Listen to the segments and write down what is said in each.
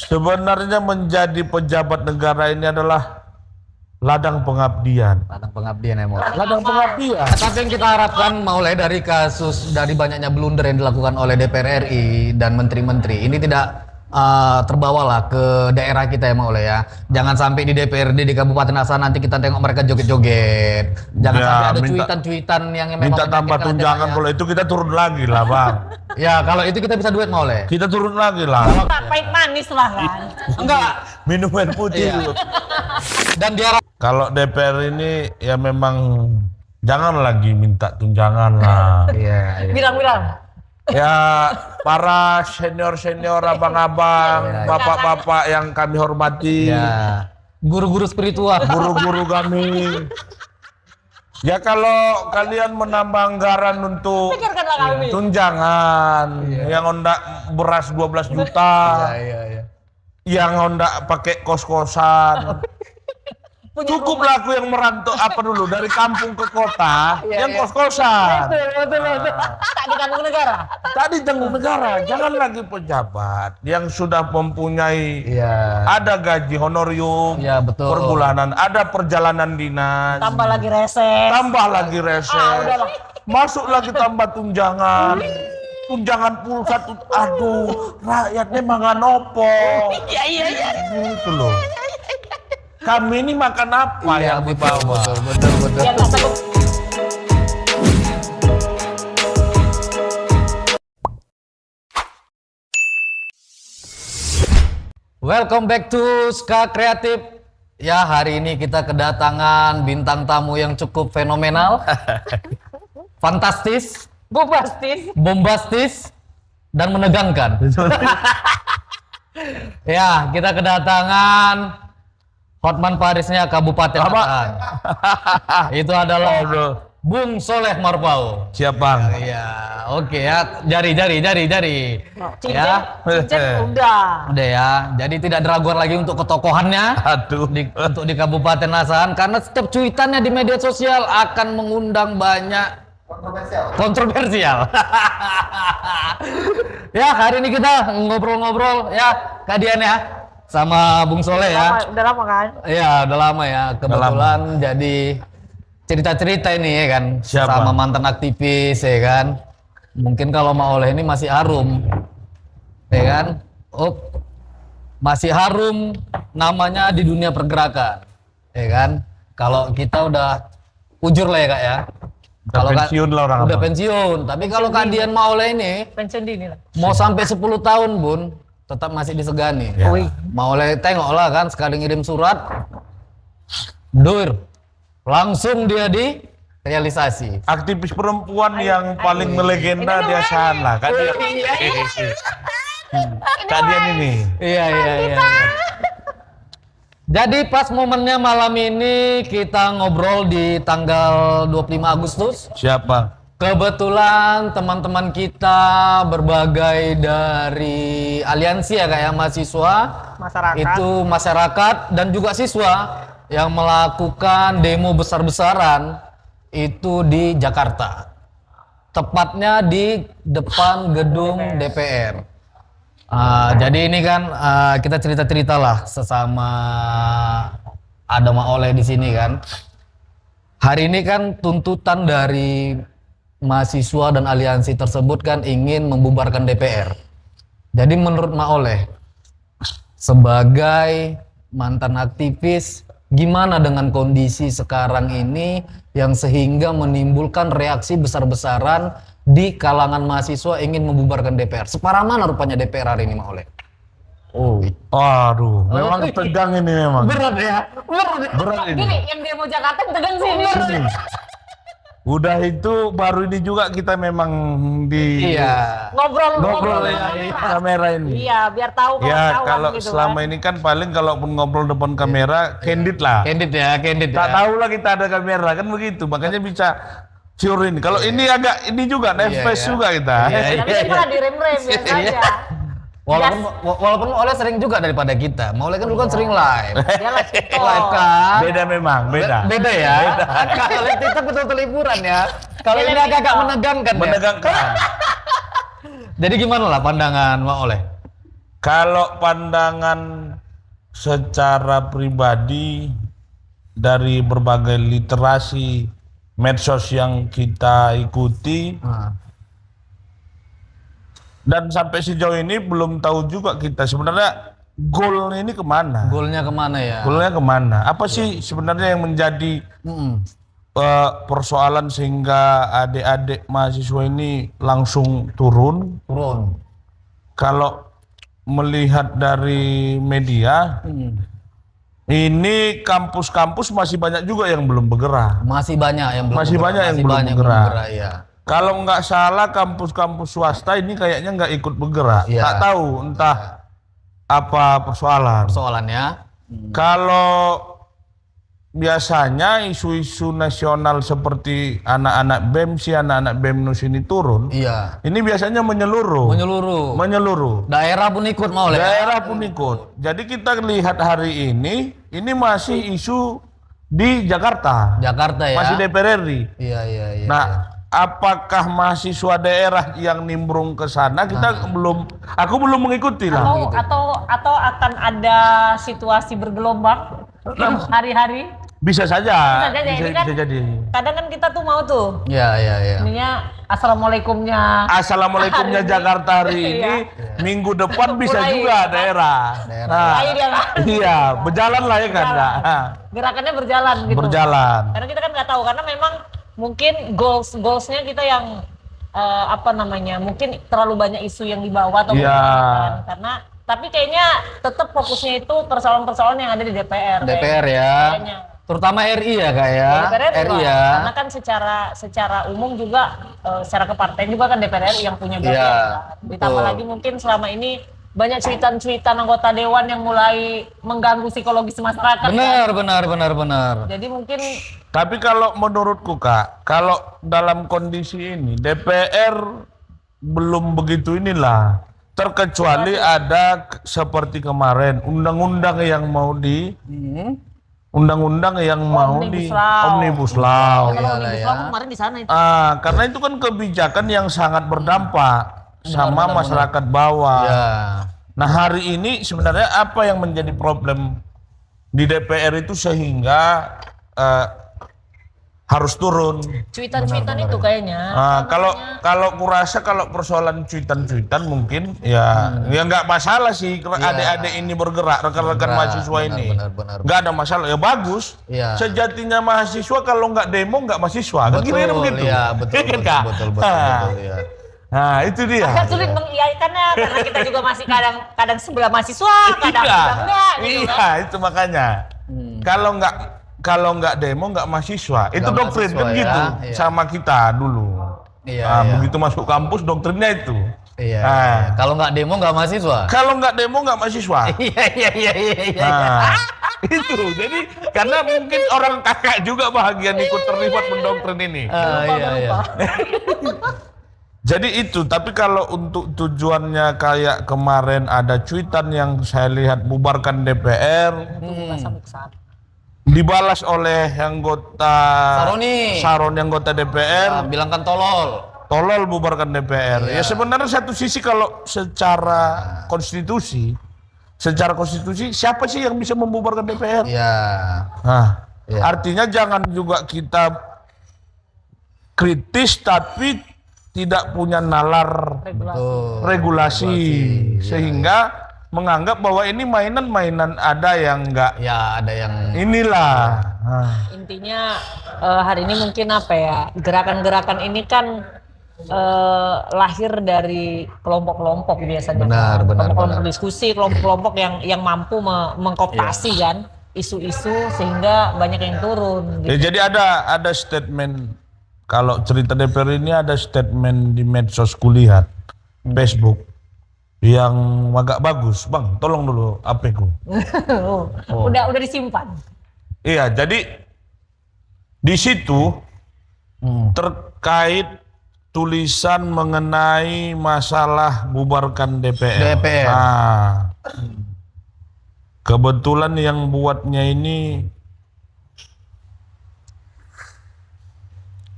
Sebenarnya menjadi pejabat negara ini adalah ladang pengabdian. Ladang pengabdian ya mau. Ladang pengabdian. Tapi yang kita harapkan mulai dari kasus dari banyaknya blunder yang dilakukan oleh DPR RI dan menteri-menteri ini tidak terbawalah ke daerah kita ya Maulay ya. Jangan sampai di DPRD di Kabupaten Asahan nanti kita tengok mereka joget-joget. Jangan Ya, sampai ada minta- cuitan-cuitan yang memang Minta tambah menyakitkan tunjangan, hati kalau itu kita turun lagi lah bang. Ya kalau itu kita bisa duet Maulay. Kita turun lagi lah. Pahit manis lah kan. Enggak. Minum air putih Iya. dulu. Dan dia Kalau DPR ini ya memang jangan lagi minta tunjangan lah. iya. Bilang-bilang. Ya para senior-senior, abang-abang, bapak-bapak yang kami hormati, Ya. Guru-guru spiritual. guru-guru kami. Ya kalau kalian menambah anggaran untuk Pikirkanlah kami. tunjangan, yang ondak beras 12 juta, Iya. yang ondak pakai kos-kosan. Cukuplah aku yang merantau apa dulu dari kampung ke kota, yang kos-kosan. Betul. Tak di kandung negara. Tadi tanggung negara, jangan lagi pejabat yang sudah mempunyai Iya. ada gaji honorium Iya, betul. per bulanan, ada perjalanan dinas, Tambah lagi reses. tambah lagi reses, udahlah. masuk lagi tambah tunjangan. Tunjangan pulsa tuh, aduh, rakyatnya mangan opo. Iya. Gitu loh. Kami ini makan apa Iya, yang dibawa? Betul. Yang nggak sanggup. Welcome back to Ska Kreatif. Ya, hari ini kita kedatangan bintang tamu yang cukup fenomenal, fantastis, bombastis, dan menegangkan. Ya, kita kedatangan Hotman Parisnya Kabupaten Asahan. Itu adalah Bung Soleh Marpau. Siap bang. Iya, oke ya. Jari. Cincin udah. Udah ya. Jadi tidak diragukan lagi untuk ketokohannya Aduh. untuk di Kabupaten Asahan karena setiap cuitannya di media sosial akan mengundang banyak kontroversial. Ya, hari ini kita ngobrol-ngobrol ya Kak Dian ya sama Bung Soleh ya. Udah lama kan? Iya, udah lama ya. Kebetulan jadi cerita-cerita ini ya kan Siapa? sama mantan aktivis ya kan. Mungkin kalau Mauleh ini masih harum. Ya kan? Oh. Masih harum namanya di dunia pergerakan. Ya kan? Kalau kita udah ujur lah ya Kak ya. Kalau pensiun lah orang udah abang. pensiun. Tapi kalau Kak Dian Mauleh ini Pensiun dini lah. mau sampai 10 tahun Bun, tetap masih disegani. Ya. Wih. Mauleh tengok lah kan sekali ngirim surat, dur, langsung dia di realisasi. Aktivis perempuan yang paling melegenda di Asahan lah, Kak Dian. Kak Dian ini. Iya. Jadi pas momennya malam ini kita ngobrol di tanggal 25 Agustus. Siapa? Kebetulan teman-teman kita berbagai dari aliansi ya kayak mahasiswa, Masyarakat. itu masyarakat dan juga siswa yang melakukan demo besar-besaran itu di Jakarta. Tepatnya di depan gedung DPR. Jadi ini kan kita cerita-cerita lah sesama ada Mauleh di sini kan. Hari ini kan tuntutan dari mahasiswa dan aliansi tersebut kan ingin membubarkan DPR. Jadi menurut Mauleh sebagai mantan aktivis, gimana dengan kondisi sekarang ini yang sehingga menimbulkan reaksi besar-besaran di kalangan mahasiswa ingin membubarkan DPR? Separah mana rupanya DPR hari ini Mauleh? Oh, aduh, memang tegang ini memang. Berat ya? Berat ini. Gini, yang demo Jakarta yang tegang sini. Udah itu baru ini juga kita memang di Iya. ngobrol ya di kamera ini. Iya, biar tahu Ya kawan-kawan kalau gitu selama kan. ini kan paling kalaupun ngobrol depan kamera candid lah. Candid ya. Tak tahu lah kita ada kamera kan begitu, makanya bisa sure ini. Kalau ini agak ini juga nervous iya. juga kita. Tapi kita malah direm-rem ya saja. Walaupun Mauleh sering juga daripada kita. Mauleh kan dulu kan sering live. Dia lah Live kan. Beda memang, beda. Beda ya. Kalau kita betul-betul liburan ya. Kalau ini agak menegangkan ya. Menegangkan. Jadi gimana lah pandangan Mauleh? Kalau pandangan secara pribadi dari berbagai literasi medsos yang kita ikuti Nah, dan sampai sejauh ini belum tahu juga kita sebenarnya goalnya ini kemana? golnya kemana ya? Goalnya kemana? Apa sih sebenarnya yang menjadi Mm-mm. persoalan sehingga adik-adik mahasiswa ini langsung turun? Turun. Kalau melihat dari media, ini kampus-kampus masih banyak juga yang belum bergerak. Masih banyak yang belum Masih bergerak. banyak yang Masih belum banyak bergerak. ya. Kalau nggak salah kampus-kampus swasta ini kayaknya nggak ikut bergerak. Iya. Tak tahu entah apa persoalan. Persoalannya. Kalau biasanya isu-isu nasional seperti anak-anak BEM anak-anak BEMNUS ini turun, Iya. ini biasanya menyeluruh. Menyeluruh. Daerah pun ikut mau ya. Daerah pun ikut. Jadi kita lihat hari ini masih isu di Jakarta. Jakarta ya. Masih DPR RI. Iya. Nah, apakah mahasiswa daerah yang nimbrung ke sana kita aku belum mengikuti lah. Atau akan ada situasi bergelombang hari-hari. Bisa saja. Ini kan Bisa jadi. kadang kan kita tuh mau tuh Iya. ininya assalamualaikumnya Assalamualaikumnya hari ini. Jakarta hari ini, minggu depan bisa Mulai juga daerah. Nah, mulai dia kan. iya, berjalan lah ya kan. Berjalan. Nah, Gerakannya berjalan gitu. berjalan. Karena kita kan nggak tahu karena memang mungkin goalsnya kita yang mungkin terlalu banyak isu yang dibawa atau Iya. karena tapi kayaknya tetap fokusnya itu persoalan-persoalan yang ada di DPR. DPR ya. Kayaknya. Terutama RI ya kak ya. DPR RI juga. ya. Karena kan secara umum juga secara kepartaian juga kan DPR RI yang punya bagian. Iya, Ditambah betul. lagi mungkin selama ini banyak cuitan-cuitan anggota dewan yang mulai mengganggu psikologis masyarakat. Benar. Jadi mungkin Tapi kalau menurutku Kak, kalau dalam kondisi ini DPR belum begitu inilah. Terkecuali ada seperti kemarin undang-undang yang mau di Omnibus Law. Omnibus Law. kalau iyalah Omnibus ya. Law kemarin di sana itu. Karena itu kan kebijakan yang sangat berdampak sama masyarakat bawah. Ya. Nah hari ini sebenarnya apa yang menjadi problem di DPR itu sehingga harus turun. Cuitan-cuitan itu kayaknya. Kalau kurasa kalau persoalan cuitan-cuitan mungkin ya nggak masalah sih kalau adik-adik ini bergerak rekan-rekan mahasiswa ini benar. nggak ada masalah ya bagus. Iya. Sejatinya mahasiswa kalau nggak demo nggak mahasiswa kan kira-kira begitu. Iya, betul, Iya kan, Kak? ya. Nah itu dia. Agak sulit mengiyakannya karena kita juga masih kadang sebelah mahasiswa, kadang enggak gitu Iya, kan. itu makanya. Kalau nggak demo nggak mahasiswa. Itu Nggak doktrin mahasiswa kan ya, gitu iya. sama kita dulu. Iya. Begitu masuk kampus doktrinnya itu. Iya. Nah. Kalau nggak demo nggak mahasiswa. Kalau nggak demo nggak mahasiswa. Iya. Nah, itu. Jadi karena mungkin orang kakak juga bahagian ikut terlibat mendoktrin ini. Iya. Jadi itu. Tapi kalau untuk tujuannya kayak kemarin ada cuitan yang saya lihat bubarkan DPR. Itu nggak sampai ke sana. Dibalas oleh anggota Saroni anggota DPR, Bilangkan tolol. bubarkan DPR. Ya sebenarnya satu sisi kalau secara konstitusi siapa sih yang bisa membubarkan DPR? Iya. Nah, Iya. artinya jangan juga kita kritis tapi tidak punya nalar Betul. regulasi sehingga menganggap bahwa ini mainan ada yang enggak. Ya ada yang. Inilah. Intinya hari ini mungkin gerakan-gerakan ini kan lahir dari kelompok-kelompok biasanya. Benar. Kelompok-kelompok diskusi, kelompok-kelompok yang mampu mengkooptasi kan isu-isu sehingga banyak yang turun. Ya, jadi ada statement kalau cerita DPR ini ada statement di medsos kulihat Facebook yang agak bagus. Bang, tolong dulu HP-ku. Udah disimpan. Iya, jadi di situ terkait tulisan mengenai masalah bubarkan DPR. Nah, kebetulan yang buatnya ini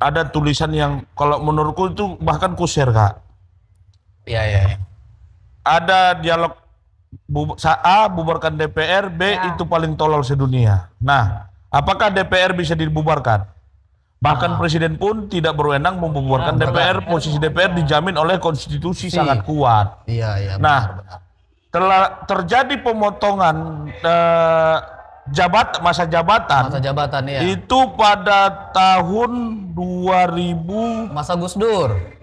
ada tulisan yang kalau menurutku itu bahkan ku share Kak. Iya. Ada dialog A bubarkan DPR, B Ya. itu paling tolol sedunia. Nah, apakah DPR bisa dibubarkan? Bahkan presiden pun tidak berwenang membubarkan DPR. Posisi DPR dijamin oleh konstitusi sangat kuat. Iya, iya. Nah, telah terjadi pemotongan masa jabatan Masa jabatan ya. itu pada tahun 2000 Masa Gus Dur.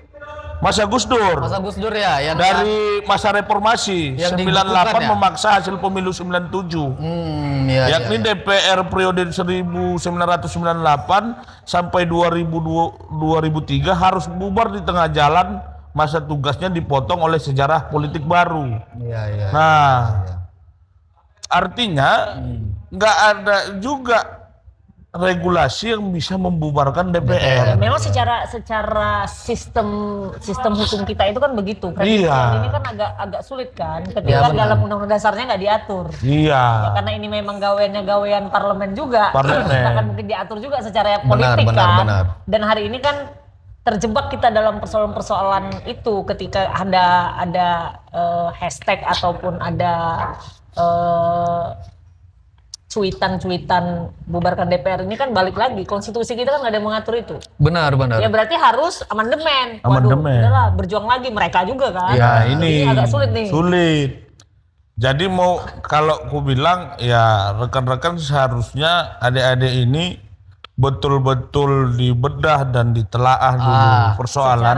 masa Gus Dur. Masa Gus Dur ya, yang Dari masa reformasi yang 98 dibukukan ya? memaksa hasil pemilu 97. iya, Yakni iya. DPR periode 1998 sampai 2003 harus bubar di tengah jalan, masa tugasnya dipotong oleh sejarah politik baru. Iya, iya. Nah, artinya nggak ada juga regulasi yang bisa membubarkan DPR. Memang secara sistem hukum kita itu kan begitu. Iya. Ini kan agak sulit kan Iya, ketika benar. dalam undang-undang dasarnya nggak diatur. Iya. Ya, karena ini memang gawean parlemen juga. Parlemen. Nggak akan mungkin diatur juga secara Benar, politik benar, kan. benar. Dan hari ini kan terjebak kita dalam persoalan-persoalan itu ketika ada hashtag ataupun ada cuitan-cuitan bubarkan DPR ini kan balik lagi konstitusi kita kan nggak ada yang mengatur itu. Benar, benar. Ya berarti harus amandemen. Amandemen. Udahlah berjuang lagi mereka juga kan. Ya Jadi ini agak sulit nih. Sulit. Jadi mau kalau ku bilang ya rekan-rekan seharusnya adik-adik ini betul-betul dibedah dan ditelaah dulu persoalan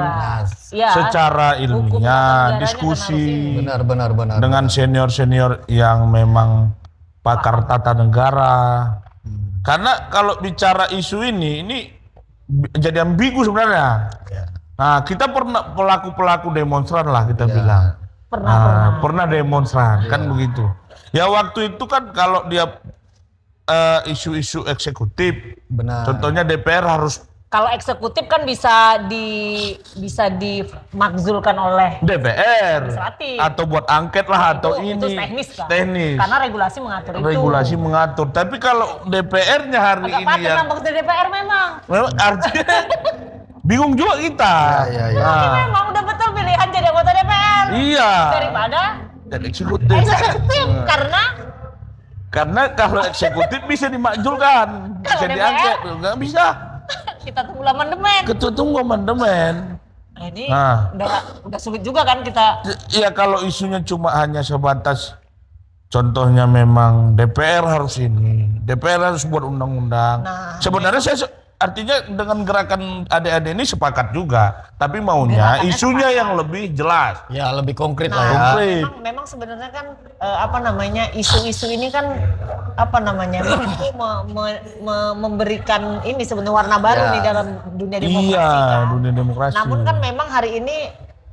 Ya, secara hukum ilmiah, tata negaranya kan diskusi Benar, benar, benar. dengan senior-senior yang memang pakar tata negara. Karena kalau bicara isu ini jadi ambigu sebenarnya. Ya. Nah, kita pernah pelaku-pelaku demonstran lah kita bilang. Pernah demonstran kan begitu. Ya waktu itu kan kalau dia isu-isu eksekutif, Benar. contohnya DPR harus kalau eksekutif kan bisa dimakzulkan oleh DPR Legislatif. atau buat angket lah atau itu ini teknis kan. teknis. Karena regulasi mengatur itu. Regulasi mengatur. Tapi kalau DPR-nya hari Agak ini patut yang nambah ke DPR memang. memang artinya bingung juga kita. Iya, iya. Nah, Memang udah betul pilihan jadi anggota DPR iya. daripada Dan eksekutif. eksekutif Karena kalau eksekutif bisa dimakjulkan, bisa Kalau diangket, nggak bisa. kita tunggu amandemen. Tunggu amandemen. Nah, ini Nah. udah sulit juga kan kita. Ya kalau isunya cuma hanya sebatas, contohnya memang DPR harus ini, DPR harus buat undang-undang. Nah, Sebenarnya saya artinya dengan gerakan adik-adik ini sepakat juga, tapi maunya Gerakannya isunya sepakat. yang lebih jelas. Ya, lebih konkret lah Nah, ya. Konkret. memang sebenarnya kan isu-isu ini kan memberikan ini sebenarnya warna baru Ya. nih dalam dunia demokrasi Iya, kan. dunia demokrasi. Namun kan memang hari ini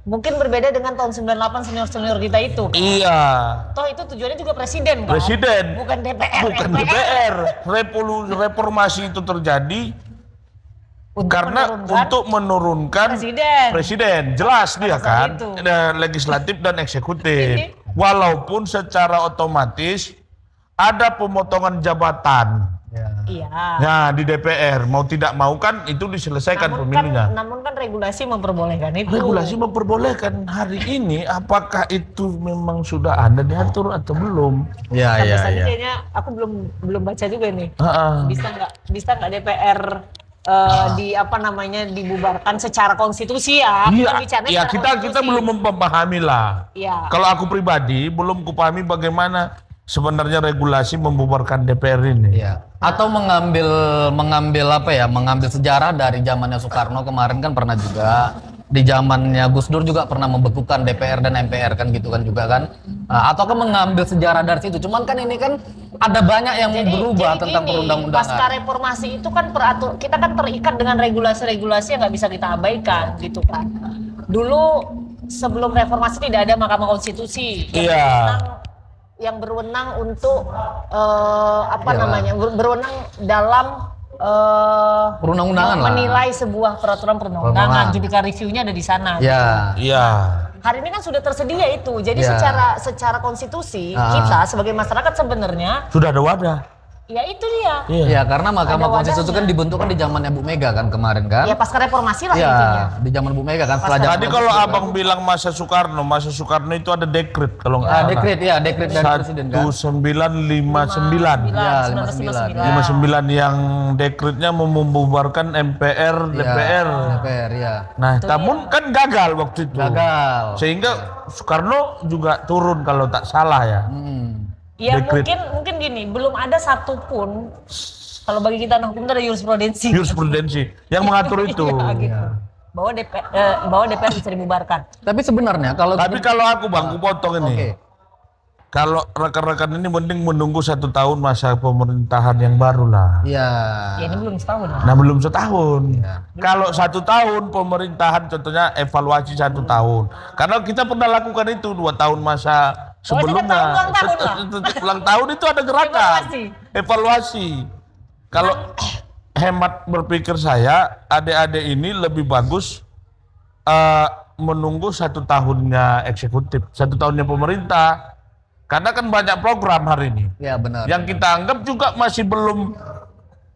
mungkin berbeda dengan tahun 98 senior-senior kita itu. Iya. Toh itu tujuannya juga presiden kan? Presiden. Bukan DPR. Bukan DPR. Reformasi itu terjadi karena untuk menurunkan presiden. Jelas dia saat kan. itu. Ada legislatif dan eksekutif. Walaupun secara otomatis ada pemotongan jabatan. Iya. Nah, di DPR mau tidak mau kan itu diselesaikan pemilunya. Namun kan regulasi memperbolehkan itu. Regulasi memperbolehkan hari ini, apakah itu memang sudah ada diatur atau belum? Ya, Sampai ya, saat ini ya. kayaknya aku belum baca juga nih. Heeh. Bisa nggak DPR dibubarkan secara konstitusi ya? Iya, bicaranya ya secara kita konstitusi. belum memahami lah. Iya. Kalau aku pribadi belum kupahami bagaimana sebenarnya regulasi membubarkan DPR ini. Iya. Atau mengambil apa ya? Mengambil sejarah dari zamannya Soekarno kemarin kan pernah juga. Di zamannya Gus Dur juga pernah membekukan DPR dan MPR kan gitu kan juga kan. Ataukah mengambil sejarah dari situ. Cuman kan ini kan ada banyak yang berubah tentang perundang-undangan. Pasca reformasi itu kan kita kan terikat dengan regulasi-regulasi yang nggak bisa kita abaikan gitu kan. Dulu sebelum reformasi tidak ada Mahkamah Konstitusi. Iya. Yang berwenang untuk berwenang dalam Perundang-undangan lah. menilai sebuah peraturan perundang-undangan. Judicial review-nya ada di sana. Ya. Iya. Hari ini kan sudah tersedia itu. Jadi Ya. secara konstitusi kita sebagai masyarakat sebenarnya Sudah ada wadah. Ya itu dia. Iya. Ya karena Mahkamah Ada Konstitusi kan wadahnya. dibentuk kan di zamannya Bu Mega kan kemarin kan? Ya pasca reformasi lah Iya, intinya. di zaman Bu Mega kan setelah zaman Tadi kalau abang bilang masa Soekarno itu ada dekret kalau nggak salah. dekret ya, dekret dari presiden kan. 1959. Ya, 1959. 59 yang dekretnya membubarkan MPR, DPR. DPR ya. Nah, namun kan gagal waktu itu. Gagal. Sehingga Soekarno juga turun kalau tak salah ya. Ya Dekret. mungkin gini, belum ada satupun kalau bagi kita anak hukum itu ada jurisprudensi. Jurisprudensi yang mengatur itu. Iya, gitu. Bahwa DPR bisa dibubarkan. Tapi sebenarnya kalau Tapi kalau aku bang, aku potong ini. Oke. Kalau rekan-rekan ini mending menunggu 1 tahun masa pemerintahan yang baru lah. Iya. Ya ini belum setahun. Nah belum setahun. Kalau 1 tahun pemerintahan contohnya evaluasi 1 tahun. Karena kita pernah lakukan itu 2 tahun masa sebelumnya. ulang tahun lah. Ulang tahun itu ada gerakan. Evaluasi. Kalau hemat berpikir saya, adik-adik ini lebih bagus menunggu 1 tahunnya eksekutif, 1 tahunnya pemerintah. Karena kan banyak program hari ini. Ya benar. Yang kita anggap juga masih belum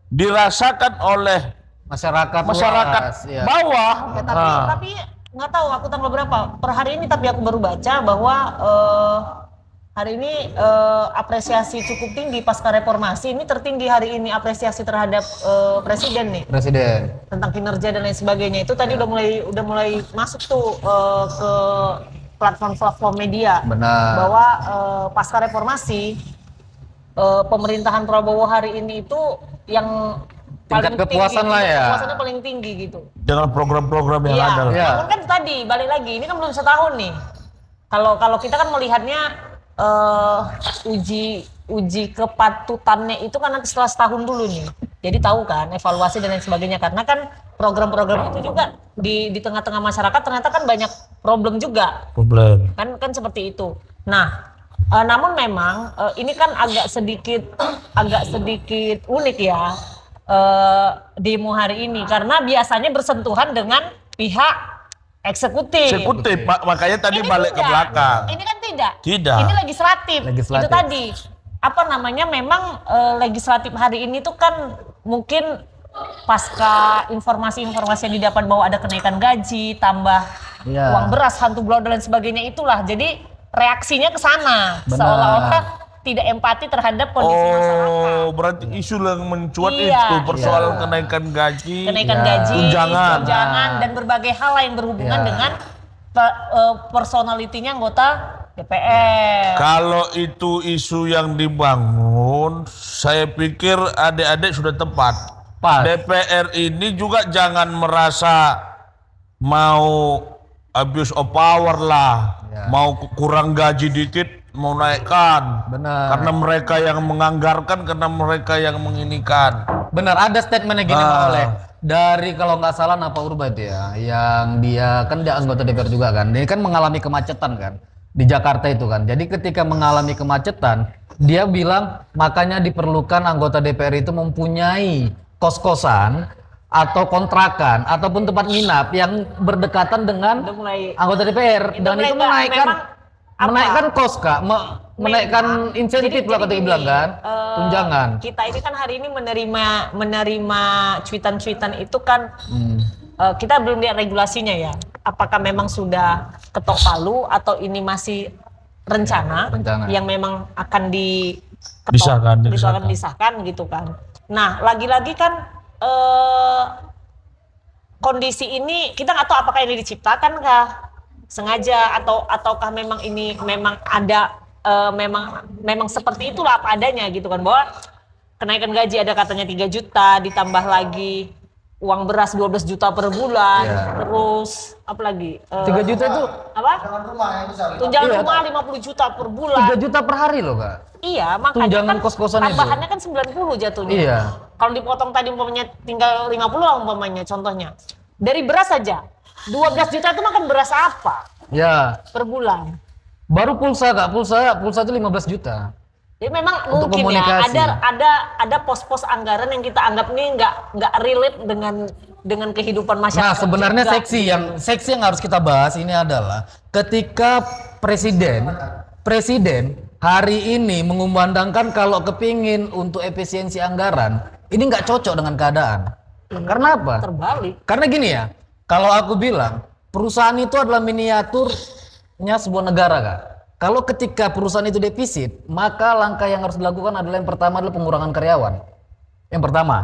dirasakan oleh masyarakat masyarakat luas, ya. bawah. Ya, tapi nggak tahu aku tanggal berapa per hari ini, tapi aku baru baca bahwa hari ini apresiasi cukup tinggi pasca reformasi. Ini tertinggi hari ini apresiasi terhadap presiden nih Presiden. tentang kinerja dan lain sebagainya. Itu tadi udah mulai masuk tuh ke platform media. Benar. Bahwa pasca reformasi pemerintahan Prabowo hari ini itu yang Tingkat paling kepuasan tinggi, lah ya. kepuasannya paling tinggi gitu. Dengan program-program yang Iya, ada. Iya. namun kan tadi balik lagi, ini kan belum setahun nih. Kalau kita kan melihatnya uji kepatutannya itu kan nanti setelah setahun dulu nih. Jadi tahu kan evaluasi dan lain sebagainya, karena kan program-program itu juga di tengah-tengah masyarakat ternyata kan banyak problem juga. Problem. Kan seperti itu. Nah, namun memang ini kan agak sedikit unik ya demo hari ini, karena biasanya bersentuhan dengan pihak eksekutif. Eksekutif, makanya tadi Ini balik ke tidak. belakang. Ini kan tidak. Tidak. Ini legislatif. Legislatif. Itu tadi. Apa namanya? Memang legislatif hari ini tuh kan mungkin pasca informasi-informasi yang didapat bahwa ada kenaikan gaji, tambah Iya. uang beras, hantu blow dan lain sebagainya itulah. Jadi reaksinya ke sana, Benar. seolah-olah tidak empati terhadap kondisi masyarakat. Oh, berarti isu yang mencuat Iya. itu persoalan Iya. kenaikan gaji. Kenaikan Ya. gaji, Tunjangan. dan berbagai hal yang berhubungan Ya. dengan personalitinya anggota DPR. Kalau itu isu yang dibangun, saya pikir adik-adik sudah tepat. Pas. DPR ini juga jangan merasa mau abuse of power lah, Ya. mau kurang gaji dikit, mau naikkan. Benar. Karena mereka yang menganggarkan, karena mereka yang menginikan. Benar, ada statementnya gini Pak Oleh. Dari kalau nggak salah Napa Urba itu ya, yang dia kan dia anggota DPR juga kan. Dia kan mengalami kemacetan kan di Jakarta itu kan. Jadi ketika mengalami kemacetan, dia bilang makanya diperlukan anggota DPR itu mempunyai kos-kosan atau kontrakan ataupun tempat nginap yang berdekatan dengan Udah mulai anggota DPR, Itu dan itu mereka memang apa? menaikkan kos Kak, menaikkan insentif lah kata gini, bilang kan, tunjangan. Kita ini kan hari ini menerima cuitan-cuitan itu kan kita belum lihat regulasinya ya. Apakah memang sudah ketok palu atau ini masih rencana, Rencana. yang memang akan disahkan gitu kan. Nah, lagi-lagi kan kondisi ini kita nggak tahu apakah ini diciptakan kah sengaja ataukah memang ini memang ada memang seperti itulah apa adanya gitu kan, bahwa kenaikan gaji ada katanya 3 juta ditambah lagi uang beras 12 juta per bulan, terus apa lagi 3 juta itu apa tunjangan Iya. rumah 50 juta per bulan. 3 juta per hari loh Kak. Iya, makanya Tunjangan kan kos-kosan itu. tambahannya kan 90 jatuhnya. Iya. Kalau dipotong tadi umpamanya tinggal 50 umpamanya contohnya. Dari beras saja 12 juta itu makan beras apa Ya, per bulan? baru pulsa Kak, pulsa itu 15 juta. Jadi memang Untuk mungkin komunikasi. ya ada pos-pos anggaran yang kita anggap nih nggak relate dengan kehidupan masyarakat. Nah, sebenarnya juga. seksi yang harus kita bahas ini adalah ketika presiden hari ini mengumandangkan kalau kepingin untuk efisiensi anggaran, ini nggak cocok dengan keadaan. Karena apa? Terbalik. Karena gini ya, kalau aku bilang perusahaan itu adalah miniaturnya sebuah negara, Kak. Kalau ketika perusahaan itu defisit, maka langkah yang harus dilakukan adalah yang pertama adalah pengurangan karyawan. Yang pertama,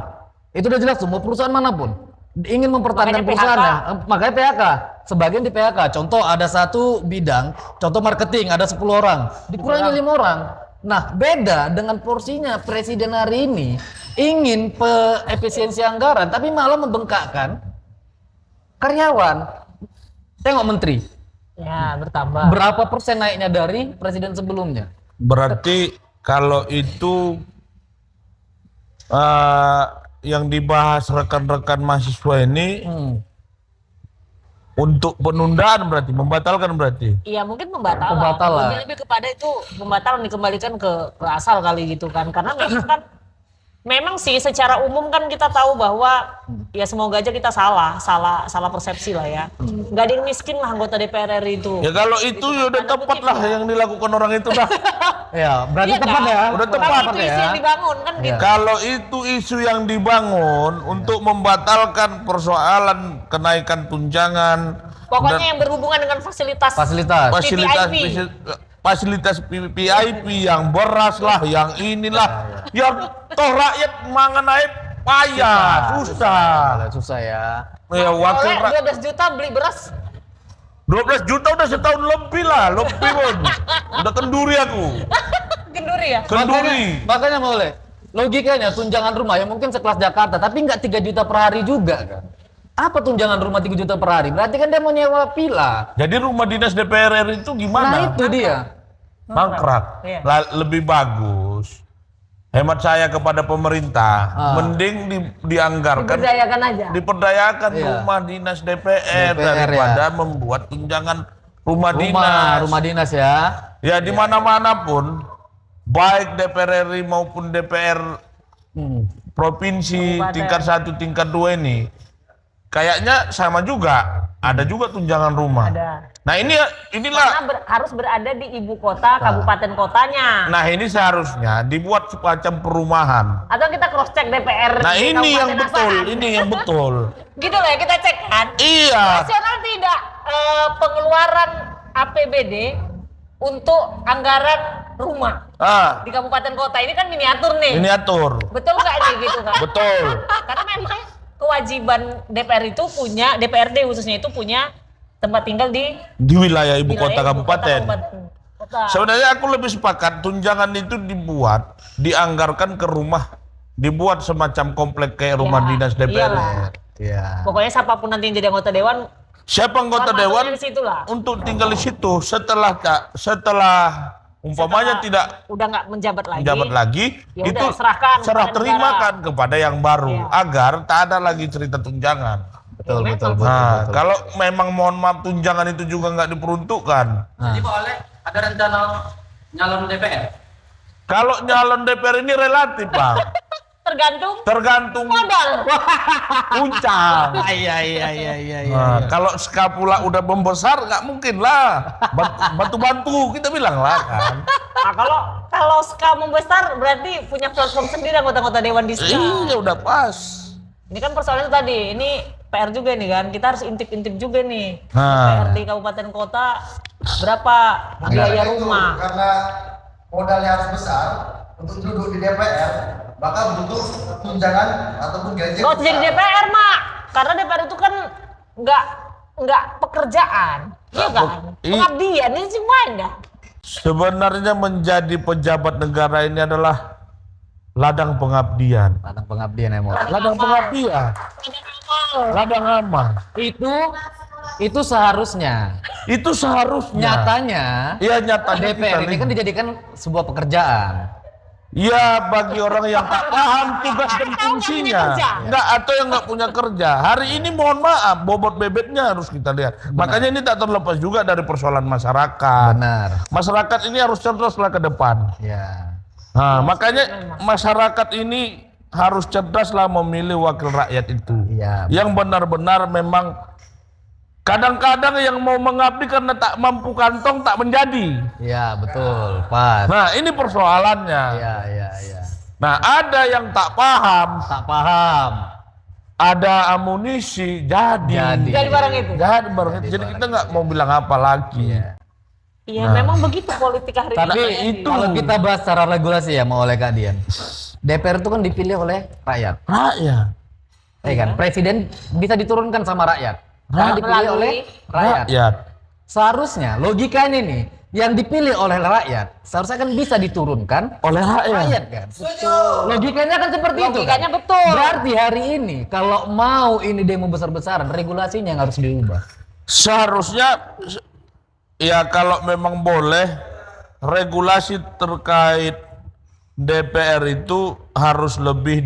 itu udah jelas semua perusahaan manapun ingin mempertahankan Makanya perusahaannya, makanya PHK. Sebagian di PHK. Contoh ada satu bidang, contoh marketing ada 10 orang, dikurangi 5 orang. Nah, beda dengan porsinya presiden hari ini ingin efisiensi anggaran, tapi malah membengkakkan karyawan. Tengok menteri, Ya, bertambah. berapa persen naiknya dari presiden sebelumnya? Berarti kalau itu yang dibahas rekan-rekan mahasiswa ini untuk penundaan berarti, membatalkan berarti. Iya, mungkin pembatalan. Pembatalan. Lebih kepada itu pembatalan dikembalikan ke asal kali gitu kan. Karena memang kan memang sih secara umum kan kita tahu bahwa ya semoga aja kita salah persepsi lah ya. Nggak ada yang miskin lah anggota DPR RI itu. Ya kalau itu ya udah tepat lah yang dilakukan orang itu dah. Ya, berarti Iya tepat kan? ya. Udah Kalau tepat itu isu yang dibangun kan gitu. Kalau itu isu yang dibangun untuk membatalkan persoalan kenaikan tunjangan, Pokoknya yang berhubungan dengan fasilitas. Fasilitas. fasilitas VIP yang beras lah, yang inilah, yang toh rakyat mangan naik payah, susah. Susah ya. Ya wakil Oleh 12 juta beli beras. 12 juta udah setahun lebih lah, lebih pun. Udah kenduri aku. Kenduri ya. Kenduri. Makanya boleh. Logikanya tunjangan rumah yang mungkin sekelas Jakarta, tapi nggak 3 juta per hari juga kan. Apa tunjangan rumah 3 juta per hari? Berarti kan dia mau nyewa villa. Jadi rumah dinas DPR RI itu Nah gimana? itu dia. Mangkrak. Iya. Lebih bagus. Hemat saya kepada pemerintah, mending dianggarkan, Berdayakan aja. diperdayakan Iya. rumah dinas DPR, DPR, daripada membuat tunjangan rumah dinas. Rumah dinas ya. Ya di mana-mana pun, baik DPR RI maupun DPR provinsi Kabupaten. tingkat 1, tingkat 2 ini, kayaknya sama juga. Ada juga tunjangan rumah. Ada. Nah inilah. Karena harus berada di ibu kota, kabupaten kotanya. Nah ini seharusnya dibuat semacam perumahan. Atau kita cross check DPR. Nah di ini yang Kabupaten betul, Asahan. ini yang betul. Gitu loh ya, kita cek kan. Iya. Nasional tidak pengeluaran APBD untuk anggaran rumah di kabupaten kota. Ini kan miniatur nih. Miniatur. Betul nggak nih gitu kan? Betul. Karena memang kewajiban DPR itu punya, DPRD khususnya itu punya tempat tinggal di Di wilayah ibu kota wilayah kabupaten. Kota. Sebenarnya aku lebih sepakat tunjangan itu dibuat, dianggarkan ke rumah, dibuat semacam komplek kayak rumah Ya, dinas DPR. iyalah. Iya. Pokoknya siapapun nanti yang jadi anggota dewan, Siapa anggota masuknya dewan di situ lah. untuk tinggal di situ setelah umpamanya tidak udah nggak menjabat lagi. menjabat lagi, Ya itu udah, serahkan serah kepada terimakan kepada yang baru Iya. agar tak ada lagi cerita tunjangan. Betul. Nah, kalau memang mohon maaf tunjangan itu juga nggak diperuntukkan. Jadi Pak Oleh ada rencana nyalon DPR? Kalau nyalon DPR ini relatif, Pak. Tergantung modal. puncak. Iya. Nah, kalau skapula udah membesar nggak mungkin lah. Bantu-bantu kita bilang lah kan. Nah, kalau ska membesar berarti punya platform sendiri anggota-anggota dewan di ska. Iya udah pas. Ini kan persoalannya tadi, ini PR juga nih kan, kita harus intip-intip juga nih. Nah. PR di kabupaten kota berapa biaya rumah. Karena modalnya harus besar untuk duduk di DPR, maka butuh tunjangan ataupun gaji. Nggak usah jadi DPR, Mak. Karena DPR itu kan nggak pekerjaan. Iya kan? Pengabdian ini sih dah. Sebenarnya menjadi pejabat negara ini adalah ladang pengabdian. Ladang pengabdian emosi. Ladang pengabdian. Ladang amal. Itu seharusnya. Itu seharusnya. Nyatanya Iya nyatanya DPR kita ini kan lihat. dijadikan sebuah pekerjaan. Iya bagi orang yang tak paham tugas dan fungsinya. Enggak, atau yang nggak punya kerja. Hari ini mohon maaf bobot bebeknya harus kita lihat. Makanya ini tak terlepas juga dari persoalan masyarakat. Benar. Masyarakat ini harus cerdaslah ke depan. Ya. Nah, makanya masyarakat ini harus cerdaslah memilih wakil rakyat itu. Iya. Yang benar-benar memang Kadang-kadang yang mau mengabdi karena tak mampu kantong tak menjadi. Ya, betul. Pas. Nah, ini persoalannya. Ya. Nah, ada yang tak paham, Tak paham. ada amunisi, jadi. Jadi barang itu. Jadi barang itu. Jadi kita nggak mau bilang apa lagi. Iya, memang begitu politik hari Tapi ini. itu kalau kita bahas secara regulasi ya, mau oleh Kak Dian. DPR itu kan dipilih oleh rakyat. Rakyat. Ya kan? Presiden bisa diturunkan sama rakyat. Karena dipilih oleh rakyat. Rakyat. Seharusnya logikanya nih, yang dipilih oleh rakyat seharusnya kan bisa diturunkan Oleh rakyat. kan. Logikanya kan seperti itu. Logikanya Kan? betul. Berarti hari ini kalau mau ini demo besar-besaran, regulasinya yang harus diubah. Seharusnya ya kalau memang boleh regulasi terkait DPR itu harus lebih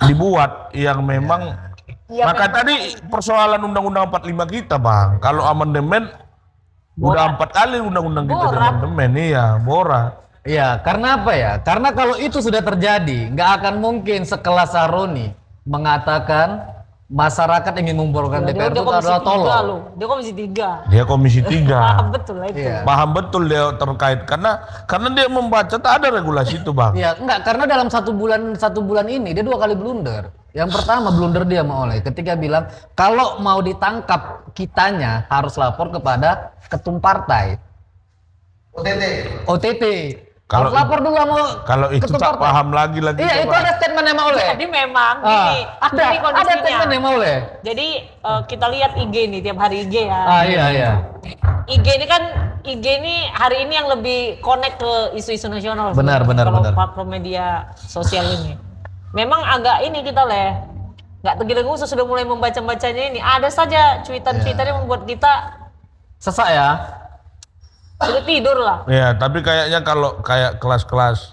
dibuat yang memang Ya, maka tadi persoalan undang-undang 45 kita Bang, kalau amandemen udah 4 kali undang-undang kita di amandemen, iya borat. Iya, karena apa ya? Karena kalau itu sudah terjadi, nggak akan mungkin sekelas Saroni mengatakan masyarakat ingin membubarkan DPR itu adalah tolol. Dia komisi 3. Dia komisi 3. Paham betul lah itu. Iya. Paham betul dia terkait karena dia membaca tak ada regulasi itu Bang. Iya, enggak, karena dalam satu bulan ini dia 2 kali blunder. Yang pertama blunder dia mau oleh ketika bilang kalau mau ditangkap kitanya harus lapor kepada ketum partai. OTT. Kalau Harus lapor dulu sama Kalau itu ketum tak partai. paham lagi Iya, itu ada statement yang mau oleh. Jadi memang gini, ada ini kondisinya. statement yang mau oleh. Jadi kita lihat IG nih tiap hari IG ya. Iya. IG ini hari ini yang lebih connect ke isu-isu nasional. Benar, sebenarnya, kalau benar. platform media sosial ini. Memang agak ini kita nggak tergila-gila sudah mulai membaca-bacanya ini. Ada saja cuitan-cuitan yang membuat kita Sesak ya. sudah tidur lah. ya, tapi kayaknya kalau kayak kelas-kelas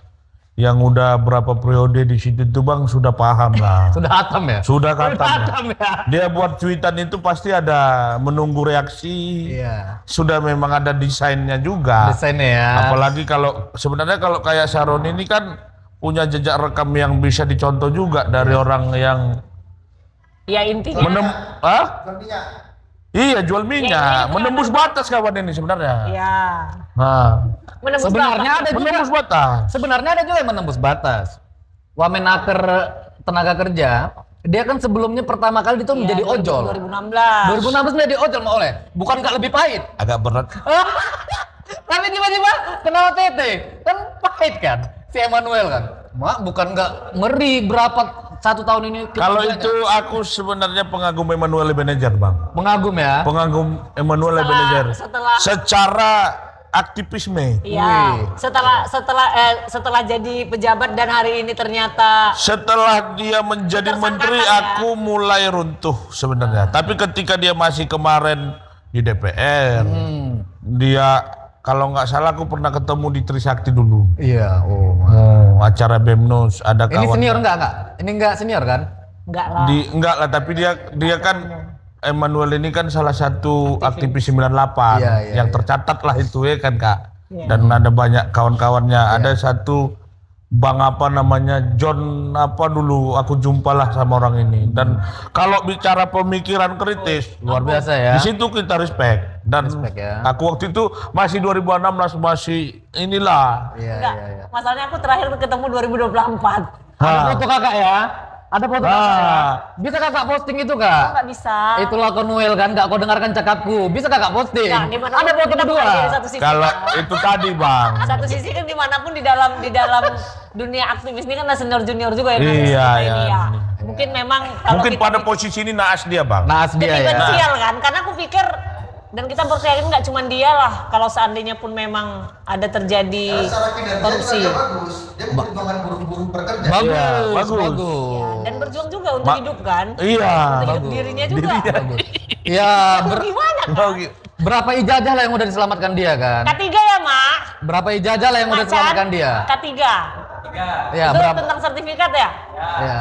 yang udah berapa periode di situ tuh Bang sudah paham lah. Sudah hatam ya? Sudah kata ya. dia buat cuitan itu pasti ada menunggu reaksi. Iya. Sudah memang ada desainnya juga. Desainnya ya. Apalagi kalau sebenarnya kalau kayak Sharon ini kan punya jejak rekam yang bisa dicontoh juga dari orang yang Ya intinya. Iya jual minyak, menembus batas kawan ini sebenarnya. Ya. Nah, Menembus Sebenarnya batas. ada juga. menembus batas. Sebenarnya ada juga yang menembus batas. Wamenaker tenaga kerja, dia kan sebelumnya pertama kali itu menjadi ojol. 2016. 2016 menjadi ojol mau oleh. Bukan nggak lebih pahit. Agak berat. Tapi tiba-tiba kena OTT. Kan pahit kan? Si Emmanuel kan. Mak bukan nggak ngeri berapa 1 tahun ini. Kalau kinerjanya. itu aku sebenarnya pengagum Emmanuel Ebenezer Bang. Mengagum ya. Pengagum Emmanuel Ebenezer. Secara aktivisme. Iya. Setelah jadi pejabat dan hari ini ternyata Setelah dia menjadi menteri, aku mulai runtuh sebenarnya. Tapi ketika dia masih kemarin di DPR, dia kalau nggak salah aku pernah ketemu di Trisakti dulu. Iya. Oh. Acara BEMNUS ada Ini kawan. senior enggak? Ini enggak senior kan? enggak lah. Enggak lah, tapi dia kan Emmanuel ini kan salah satu aktivis 98 Iya, yang tercatat lah itu ya kan Kak. Dan ada banyak kawan-kawannya. Ada satu Bang apa namanya John apa dulu aku jumpalah sama orang ini. Dan kalau bicara pemikiran kritis Luar biasa ya. di situ kita respect. Dan Respect ya. aku waktu itu masih 2016 masih inilah. Iya, Enggak. iya, iya. Masalahnya aku terakhir ketemu 2024. Ada foto kakak ya? Ada foto kakak ya? Bisa kakak posting itu kak? Enggak bisa. Itulah Konuel kan, gak kau dengarkan cakapku. Bisa kakak posting? Enggak, dimana Ada foto kita kedua. bukan dari satu sisi. Kalau itu tadi Bang. Satu sisi kan dimanapun di dalam dunia aktivis ini kan ada senior junior juga yang Iya, harus kita iya. ini ya. Mungkin memang kalau Mungkin kita pada posisi ini naas dia Bang. Naas dia ya. potensial kan, karena aku pikir dan kita percaya nggak cuma dia lah. Kalau seandainya pun memang ada terjadi Secara kinerja korupsi juga bagus. Dia memperjuangkan buruh-buruh pekerja. Bagus, Iya, bagus. bagus. dan berjuang juga untuk hidup kan, Iya. untuk hidup dirinya juga. Ya, Gimana? berapa ijazah lah yang udah diselamatkan dia kan? K3 ya mak? Berapa ijazah lah yang udah diselamatkan dia? K3. Ya, Itu berapa? tentang sertifikat ya? Ya.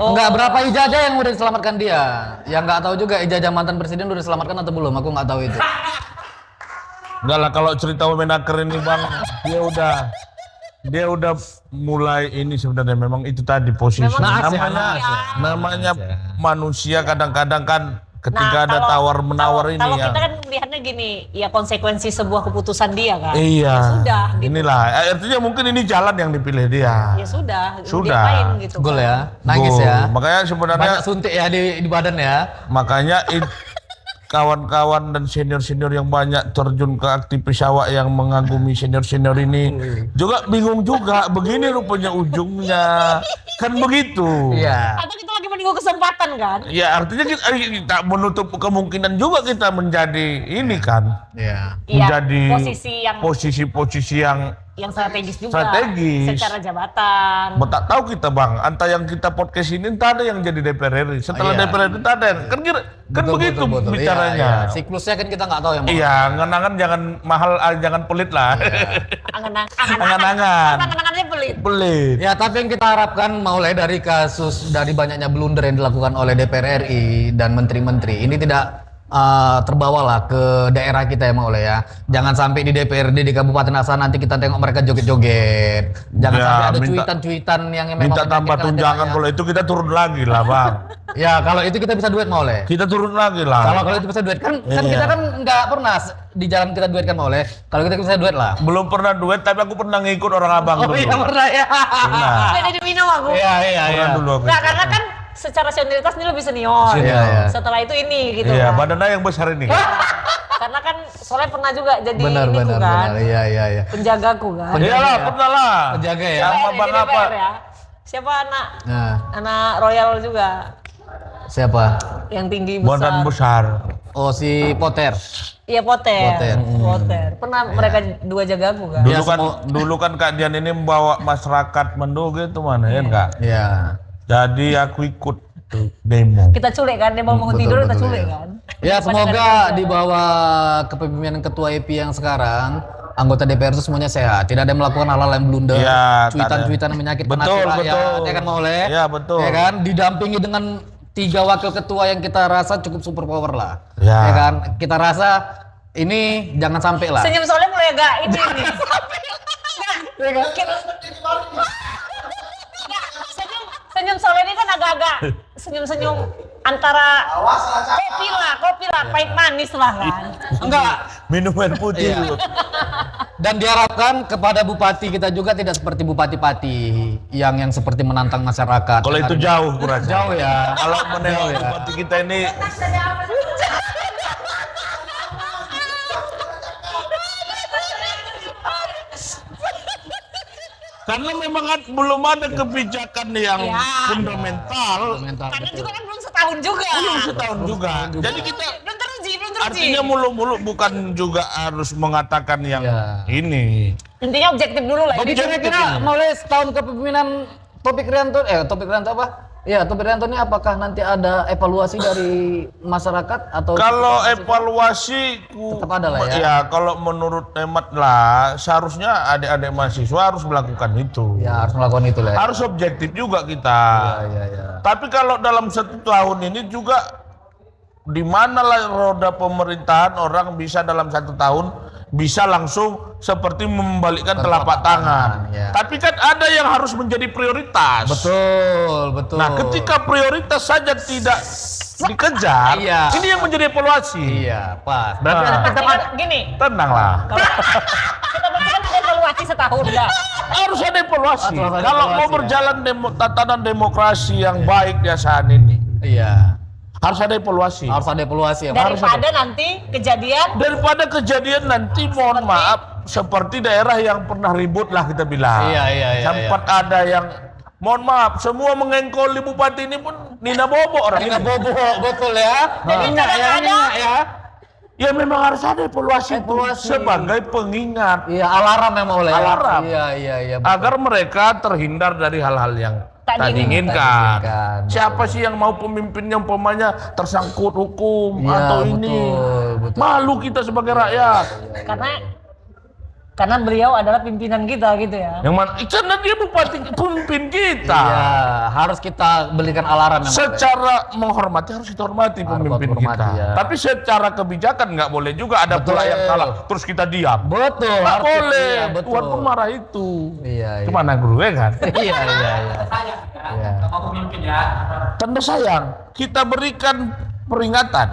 Oh. Enggak, berapa ijazah yang udah diselamatkan dia? Yang nggak tahu juga ijazah mantan presiden udah diselamatkan atau belum? Aku nggak tahu itu. Enggak lah kalau cerita Wamenaker ini Bang, dia udah dia udah mulai ini sebenarnya memang itu tadi posisi. Memang naas ya, namanya naas ya. namanya Naas ya. manusia kadang-kadang kan ketika ada kalau- tawar-menawar ini kalau ya. kita kan melihatnya gini, ya konsekuensi sebuah keputusan dia kan. Iya. Ya sudah. Gitu. Inilah artinya mungkin ini jalan yang dipilih dia. Ya sudah. Sudah. Diapain gitu. Gol kan. ya, nangis Gol. ya. Makanya sebenarnya Banyak suntik ya di badan ya. makanya kawan-kawan dan senior-senior yang banyak terjun ke aktivis awak yang mengagumi senior-senior ini juga bingung juga begini rupanya ujungnya kan begitu. Iya. Atau kita lagi menunggu kesempatan kan? Ya artinya kita menutup kemungkinan juga kita menjadi ini kan Iya. Iya, menjadi posisi-posisi yang strategis juga. Strategis. Secara jabatan. tak tahu kita bang, entah yang kita podcast ini entah ada yang jadi DPR RI, setelah Iya. DPR RI entah ada yang kan begitu Betul. bicaranya. Iya, iya. Siklusnya kan kita nggak tahu ya. Bang. Iya, ngenangan jangan mahal, jangan pelit lah. Angan-angan. Angan-angannya pelit. Pelit. Ya, tapi yang kita harapkan mulai dari kasus dari banyaknya blunder yang dilakukan oleh DPR RI dan menteri-menteri ini tidak terbawalah ke daerah kita ya Maule ya. Jangan sampai di DPRD di Kabupaten Asal nanti kita tengok mereka joget-joget. Jangan Ya, sampai ada minta- cuitan-cuitan yang memang Minta tambah menyakitkan hati tunjangan rakyat. kalau itu kita turun lagi lah bang. Ya, kalau itu kita bisa duet Maule. Kita turun lagi Kalau lah. kalau itu bisa duet kan Iya. kita kan nggak pernah di jalan kita duet kan Maule. Kalau kita bisa duet lah. Belum pernah duet tapi aku pernah ngikut orang abang Oh dulu. iya pernah ya. Pernah. Beda di minum aku. Iya iya iya. Pernah dulu aku. Nah, karena kan secara senioritas ini lebih senior. Iya, iya. Setelah itu ini gitu Iya, kan. badannya yang besar ini. Karena kan soalnya pernah juga jadi Benar ini benar kan. benar. Iya iya iya. Penjagaku kan. Iyalah, pernah lah. Penjaga ya. Sama DPR, bang di apa? DPR ya. Siapa Nah, anak royal juga siapa? yang tinggi Badan besar. besar. Oh si Potter. Iya Potter. Potter. Potter. Pernah mereka dua jagaku kan. Dulu Ya, kan semua- dulu kan Kak Dian ini membawa masyarakat Mendoge itu mana ya Kak? Iya. Jadi aku ikut tuh demo. Kita culik kan, dia mau Betul, tidur kita betul, culik ya. kan. Ya Daripada semoga gara-gara. di bawah kepemimpinan Ketua EP yang sekarang anggota DPR itu semuanya sehat, tidak ada yang melakukan hal-hal yang blunder, Iya, cuitan-cuitan yang menyakitkan hati Betul, rakyat, betul. ya kan mau oleh, Iya, betul. ya kan, didampingi dengan 3 wakil ketua yang kita rasa cukup super power lah, Ya. ya kan, kita rasa ini jangan sampai lah. Senyum soalnya mulai agak ini nih. Ya kan? Senyum soalnya ini kan agak-agak senyum-senyum antara kopi lah, pahit manis lah kan. Enggak. Minum air putih. Iya. Dan diharapkan kepada bupati kita juga tidak seperti bupati-pati yang seperti menantang masyarakat. Kalau itu jauh kurasa. Jauh ya. Kalau menengok Jauh ya. bupati kita ini karena memang belum ada kebijakan yang Ya. fundamental. Karena juga kan belum setahun juga. Belum setahun juga. Jadi kita Belum teruji. artinya mulu-mulu bukan juga harus mengatakan yang Ya. ini. Intinya objektif dulu lah. Jadi Ini kira-kira mulai setahun kepemimpinan Topik Rianto, Topik Rianto apa? Ya, Topik Rianto ini apakah nanti ada evaluasi dari masyarakat atau Kalau evaluasi Tetap ada lah ya. ya kalau menurut hemat lah seharusnya adik-adik mahasiswa harus melakukan itu. ya harus melakukan itu lah. Ya. Harus objektif juga kita. Ya. Tapi kalau dalam 1 tahun ini juga di mana lah roda pemerintahan orang bisa dalam 1 tahun bisa langsung seperti membalikkan telapak tangan. ya. Tapi kan ada yang harus menjadi prioritas. Betul. Nah, ketika prioritas saja tidak dikejar, Iya. ini yang menjadi evaluasi. Iya, pas. Berarti Nah. tetap Artinya ada. gini, Tenanglah. kita berarti kan ada evaluasi setahun dah. Harus ada evaluasi. Harus ada Kalau mau evaluasi, ya. berjalan tatanan demokrasi yang baik di saat ini, Iya. harus ada evaluasi. Harus ada evaluasi ya. Daripada nanti kejadian Daripada kejadian nanti mohon maaf seperti daerah yang pernah ribut lah kita bilang. Iya. Sempat ada yang mohon maaf semua mengengkoli bupati ini pun Nina Bobo orang ini. Nina Bobo, betul ya. Jadi Minyak ya, kadang-kadang- minyak ya. Ya memang harus ada evaluasi, itu Evaluasi. sebagai pengingat Iya, alarm memang oleh. Alarm. Iya. agar mereka terhindar dari hal-hal yang Tak tak diinginkan. diinginkan. Tak diinginkan, Siapa sih yang mau pemimpin yang umpamanya tersangkut hukum Iya, atau betul, ini? betul. Malu kita sebagai rakyat. karena Karena beliau adalah pimpinan kita gitu ya. Yang mana? Karena dia bupati pemimpin kita. Iya, harus kita belikan alarm yang Secara menghormati harus kita hormati Harus pemimpin hormati, kita. ya. Tapi secara kebijakan nggak boleh juga ada Betul. pula yang salah terus kita diam. betul. Nggak harus kita- boleh. iya, betul. Tuhan pun marah itu. Iya, iya. Gimana guru ya kan? Iya, iya, iya. Sayang ya, Iya. sama pemimpin ya. Tanda sayang, kita berikan peringatan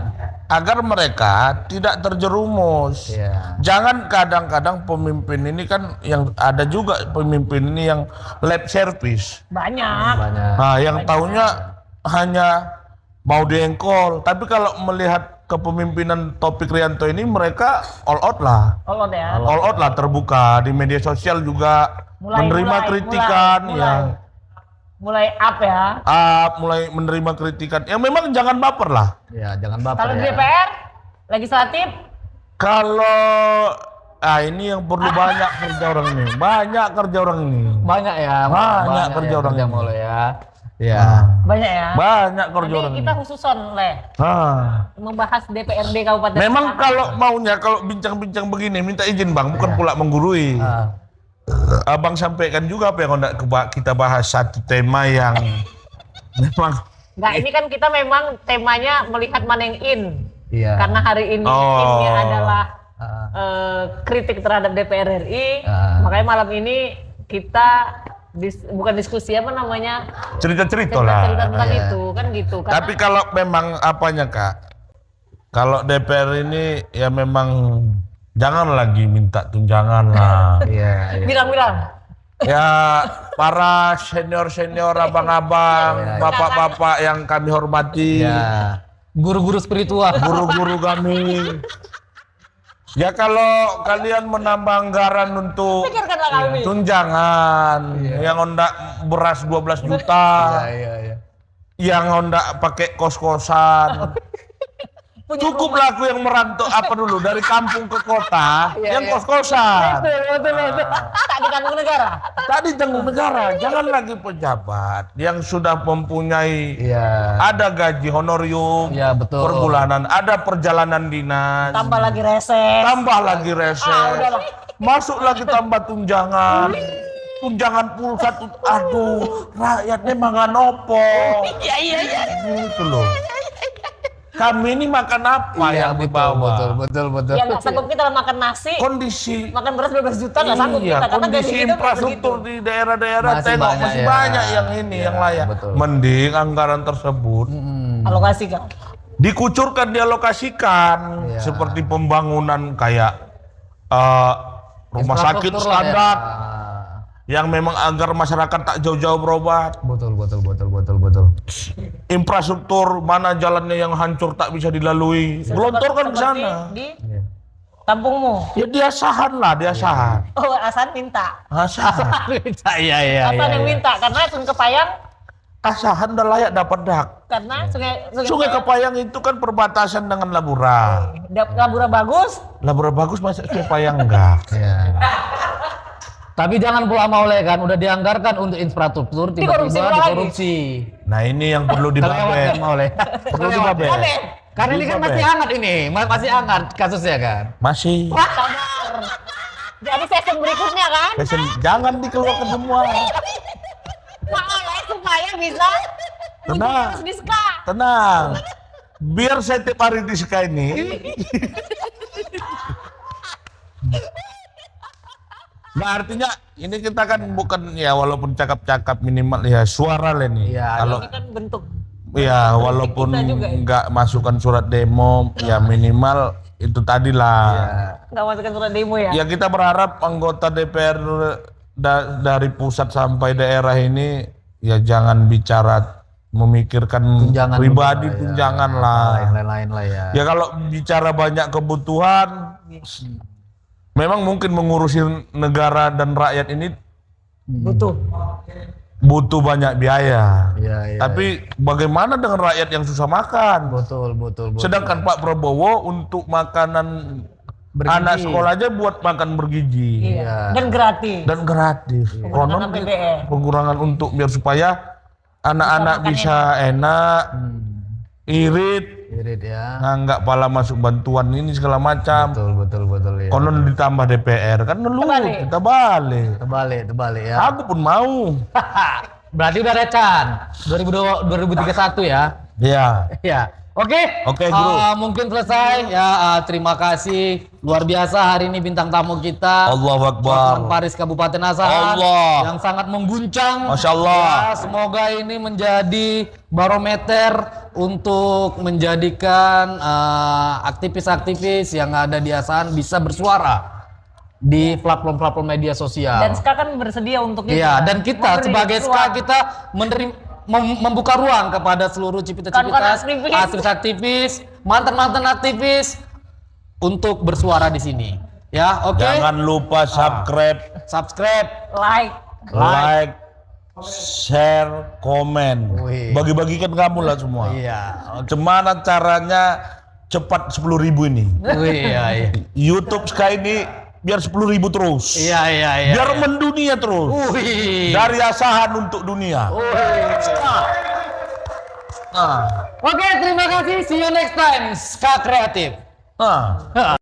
agar mereka tidak terjerumus. Iya. Jangan kadang-kadang pemimpin ini kan yang ada juga pemimpin ini yang lip service. Banyak. Banyak. Nah, yang taunya hanya mau diengkol. Tapi kalau melihat kepemimpinan Taufik Rianto ini mereka all out lah. Allah ya. All out lah, terbuka di media sosial juga menerima kritikan mulai up ya. mulai menerima kritikan. Ya memang jangan baper lah. Iya, jangan baper Kalau ya. di DPR, legislatif, Kalau ini yang perlu banyak kerja orang ini. Banyak kerja orang ini. Banyak ya. Banyak kerja ya, orang kerja ini. mulai ya. Iya. banyak ya. Banyak kerja orang Nanti ini. kita khususon membahas DPRD Kabupaten. Memang Tangerang. kalau maunya kalau bincang-bincang begini minta izin Bang, bukan pula menggurui. Ah. Abang sampaikan juga apa yang hendak kita bahas satu tema yang memang Nggak, ini kan kita memang temanya melihat mana yang in. Iya. Karena hari ini Oh. innya adalah Ah. kritik terhadap DPR RI. Ah. Makanya malam ini kita bukan diskusi apa namanya, cerita-cerita lah. cerita tentang Iya. itu kan gitu. Karena Tapi kalau memang apanya Kak, kalau DPR ini ya memang jangan lagi minta tunjangan lah. Iya, iya. bilang-bilang. Ya para senior-senior, abang-abang, bapak-bapak yang kami hormati, Iya. Guru-guru spiritual. guru-guru kami. Ya kalau kalian menambah anggaran untuk Pikirkanlah kami. tunjangan, yang hendak beras 12 juta, Iya, iya. yang hendak pakai kos-kosan. Punya Cukuplah aku yang merantau apa dulu dari kampung ke kota, yang kos-kosan. betul. Tak ditanggung negara. Tadi tanggung negara, jangan lagi pejabat yang sudah mempunyai Iya. ada gaji honorium Iya, betul. per bulanan, ada perjalanan dinas, Tambah lagi reses. tambah lagi reses, udahlah. masuk lagi tambah tunjangan. Tunjangan pulsa tuh, aduh, rakyatnya mangan opo. Iya. Gitu loh. Kami ini makan apa Iya, yang betul, dibawa? betul. Ya nggak sanggup kita makan nasi, Kondisi makan beras 12 juta nggak sanggup iya, kita. Karena gaji kondisi kita infrastruktur begitu. di daerah-daerah Masih tengok banyak masih ya. banyak yang ini Iya, yang layak. betul. Mending anggaran tersebut Alokasi kan. dikucurkan, dialokasikan Iya. seperti pembangunan kayak rumah sakit Infrastruktur lah ya. standar yang memang agar masyarakat tak jauh-jauh berobat. Betul. Infrastruktur mana jalannya yang hancur tak bisa dilalui, gelontorkan ke Seperti sana. Di Iya. kampungmu. Ya dia sahan lah, dia sahan. Oh, Asan minta. Asahan. Iya. Asan yang minta karena Sungai Kepayang, Asahan udah layak dapat dak. karena Sungai Kepayang itu kan perbatasan dengan Labura. Labura bagus. Labura bagus, masa Sungai Kepayang enggak? Iya. Tapi jangan pula mau kan udah dianggarkan untuk infrastruktur Dikorupsi tiba-tiba lagi. dikorupsi. Nah ini yang perlu Kelewat dibabet. kan mau Perlu dibabet. Karena ini kan masih hangat ini, masih hangat kasusnya kan. Masih. Sabar. Jadi season berikutnya kan. Jangan dikeluarkan semua. Malah supaya bisa Tenang. terus diska. Tenang. Biar saya tiap hari di Sky ini. Nah artinya ini kita kan bukan ya walaupun cakap-cakap minimal ya suara lah nih. Iya, Kalau Ini kan bentuk ya walaupun kita juga ya. nggak masukkan surat demo ya minimal itu tadi lah. nggak masukkan surat demo ya. Ya kita berharap anggota DPR dari pusat sampai daerah ini ya jangan bicara memikirkan Tunjangan pribadi, dulu lah, ya. tunjangan lah. Lain-lain lah ya. Ya kalau bicara banyak kebutuhan, memang mungkin mengurusi negara dan rakyat ini butuh banyak biaya. Iya. Tapi bagaimana dengan rakyat yang susah makan? Betul. Sedangkan Pak Prabowo untuk makanan anak sekolah aja buat makan bergizi Iya. Dan gratis. dan gratis. Konon APBN. pengurangan untuk biar supaya anak-anak bisa enak, Irit ya. nggak pala masuk bantuan ini segala macam. Betul ya. Konon ditambah DPR kan lu kita balik. Terbalik ya. Aku pun mau. Berarti udah ada Chan 2031 ya. Ya. Ya. Oke. Oke, Guru. Mungkin selesai ya. Terima kasih luar biasa hari ini bintang tamu kita. Allahu Akbar. Hotman Paris Kabupaten Asahan Allah. yang sangat mengguncang. Masya Allah. Ya, semoga ini menjadi barometer untuk menjadikan aktivis-aktivis yang ada di Asahan bisa bersuara di platform-platform media sosial. Dan SKA kan bersedia untuk itu. Iya, kan? dan kita Memberi sebagai SKA ruang. kita membuka ruang kepada seluruh civitas-civitas, Kawan-kawan aktivis-aktivis, mantan-mantan aktivis untuk bersuara di sini. Ya, oke. Jangan lupa Subscribe. Like. share, komen. Wih. Bagi-bagikan kamu lah semua. Iya. Gimana caranya cepat 10.000 ini? Wih, iya. YouTube Sky ini biar 10.000 terus. Iya. Biar mendunia terus. Wih. Dari Asahan untuk dunia. Nah. Oke, terima kasih. See you next time. Ska Kreatif. Nah.